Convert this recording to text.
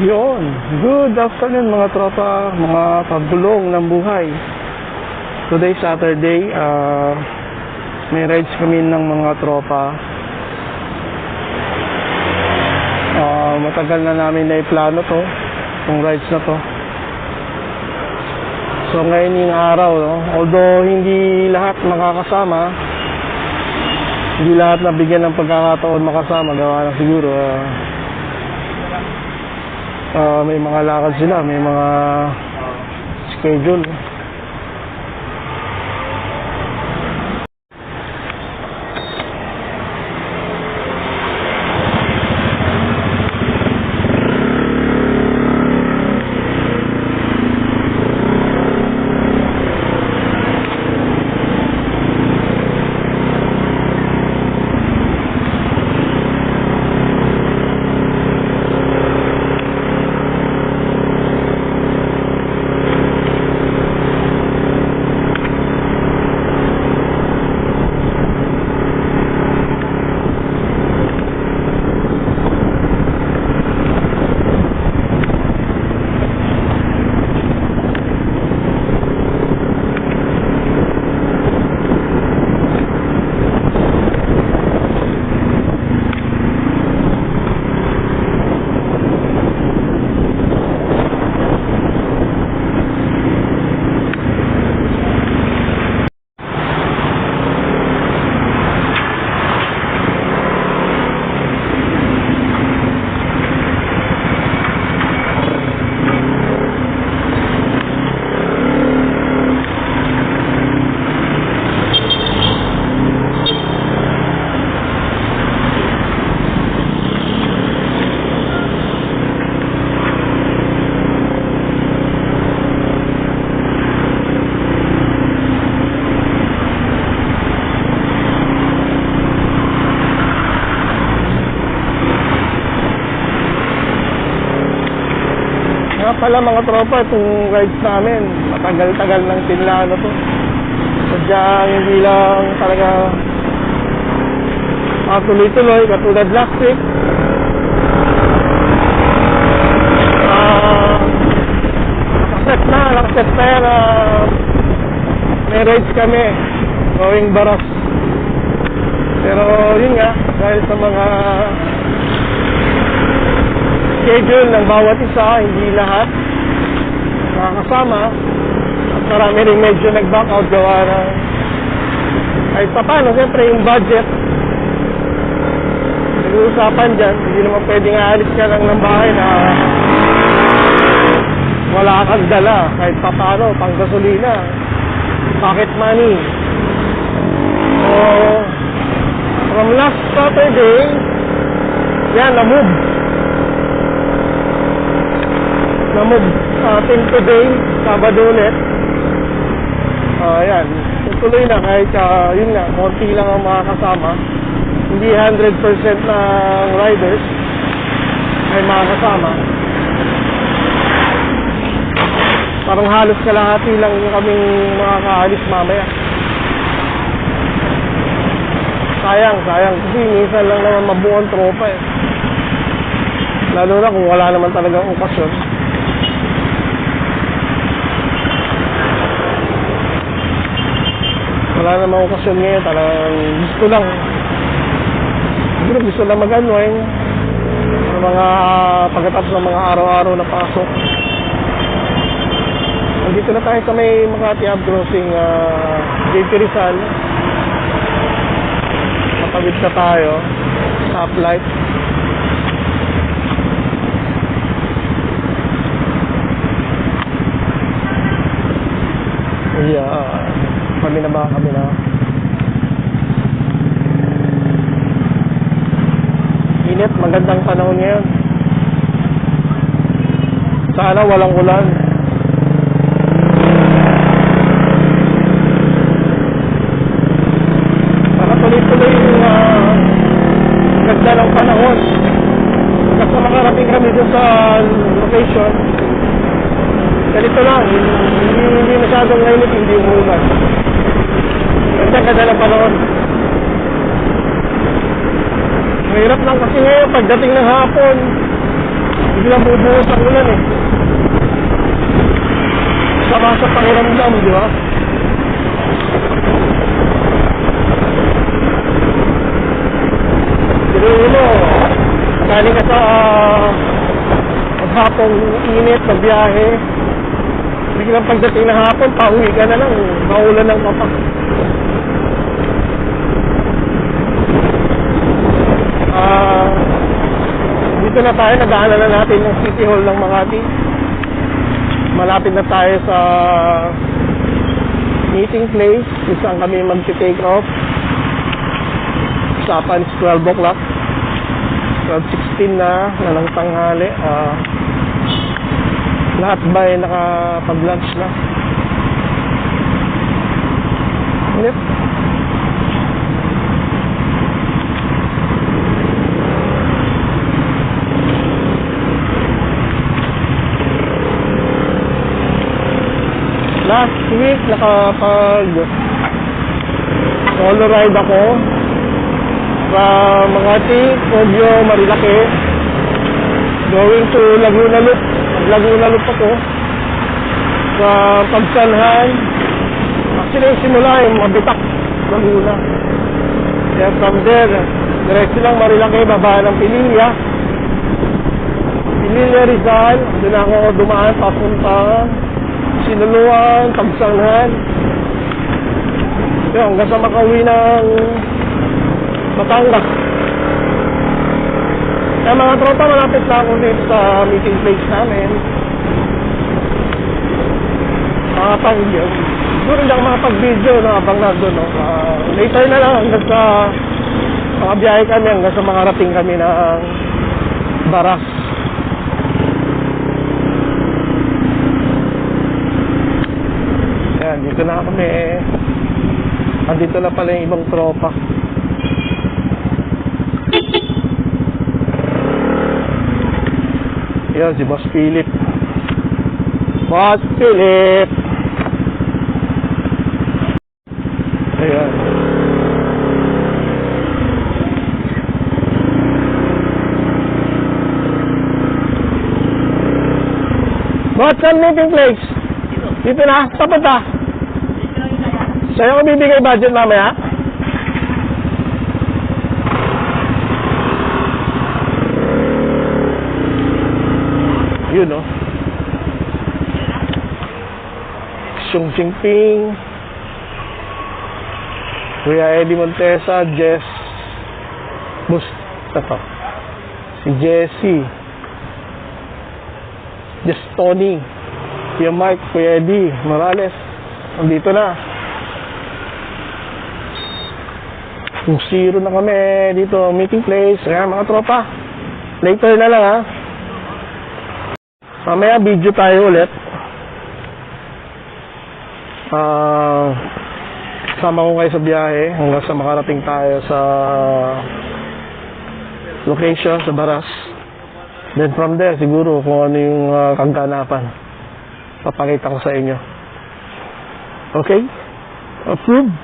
Yun, good afternoon mga tropa, mga pagdulong ng buhay. Today Saturday, may rides kami ng mga tropa. Matagal na namin na iplano to, itong rides na to. So ngayon yung araw, no? Although hindi lahat makakasama, hindi lahat nabigyan ng pagkakataon makasama, gawa na siguro may mga lakad sila, may mga schedule. Pala mga tropa, itong rides namin matagal-tagal ng tinlano to. Sadyang hindi lang talaga tuloy-tuloy katulad last week. Nakaset na yan, may rides kami going Baras. Pero yun nga, dahil sa mga schedule ng bawat isa, hindi lahat makakasama at marami rin medyo nag-back out gawa na kahit pa paano, siyempre yung budget nag-uusapan dyan. Hindi naman pwedeng aalis ka lang ng bahay na wala kang dala kahit pa paano, pang gasolina, pocket money. So from last Saturday yan, na-move atin today, Sabado ulit. Ayan, tuloy na kahit yun nga, konti lang ang makakasama. Hindi 100% ng riders ay makakasama. Parang halos kalahati lang yung kaming makakaalis mamaya. Sayang kasi minsan lang naman mabuong tropa eh. Lalo na kung wala naman talagang okasyon. Wala namang okasyon ngayon, talagang gusto lang mag-unwind sa mga pagkatapos ng mga araw-araw na pasok. Nandito na tayo sa may Makati Ave Crossing, JP Rizal. Matawid na tayo, stoplight. Kami na. Init, magandang panahon ngayon. Sana walang ulan. Para tuloy-tuloy yung ganda ng panahon. Basta makarating kami dun sa location, ganito lang, hindi masyadong mainit, hindi umulan. Ganda ng panahon. Mahirap lang kasi ngayon, pagdating ng hapon, biglang bubuhos ang ulan eh. Sama sa pakiramdam, di ba? Pero mo, galing ka sa maghapong init na biyahe, biglang pagdating ng hapon, pauwi ka na lang, maulan ng papa. Dito na tayo, nadaanan na natin yung City Hall ng Makati. Malapit na tayo sa meeting place kung saan kami mag-take off. Usapan is 12 o'clock. 12:16 na ng tanghali. Lahat ba ay nakapag-lunch na? Yep. Last week, nakapag solo ride ako sa Makati, Baguio, Marilake, going to Laguna Loop. Laguna Loop ako sa Pagsanhan. Actually, yung simula yung Mabitak, Laguna. Kaya from there, diretso lang Marilake, baba ng Pililla. Pililla, Rizal. Doon ako dumaan, papunta Sinuluan, Pagsanhan. Yun, hanggang sa makauwi ng Batangas. Kaya mga tropa, malapit na ako dito sa meeting place namin. Siguro hindi ako makapag-video na habang nandun. No? Later na lang hanggang sa makabiyahe kami, hanggang sa makarating kami ng Baras. Ayan, dito na kami. Andito na pala yung ibang tropa. Ayan, si Boss Philip. Boss Philip! Ayan. Boss, saan meeting place? Dito na, tapat na. Sa'yo ko bibigay budget mamaya? Yun, no? Xiong Jinping, Kuya Eddie Montesa, Jess, si Jessie, Jess Tony, Kuya Mike, Kuya Eddie Morales, nandito na. Kung zero na kami dito, meeting place. Ayan, mga tropa. Later na lang, ha. Mamaya video tayo ulit. Sama ko kayo sa biyahe hanggang sa makarating tayo sa location sa Baras. Then from there, siguro kung ano yung kaganapan, papakita ko sa inyo. Okay? Approved?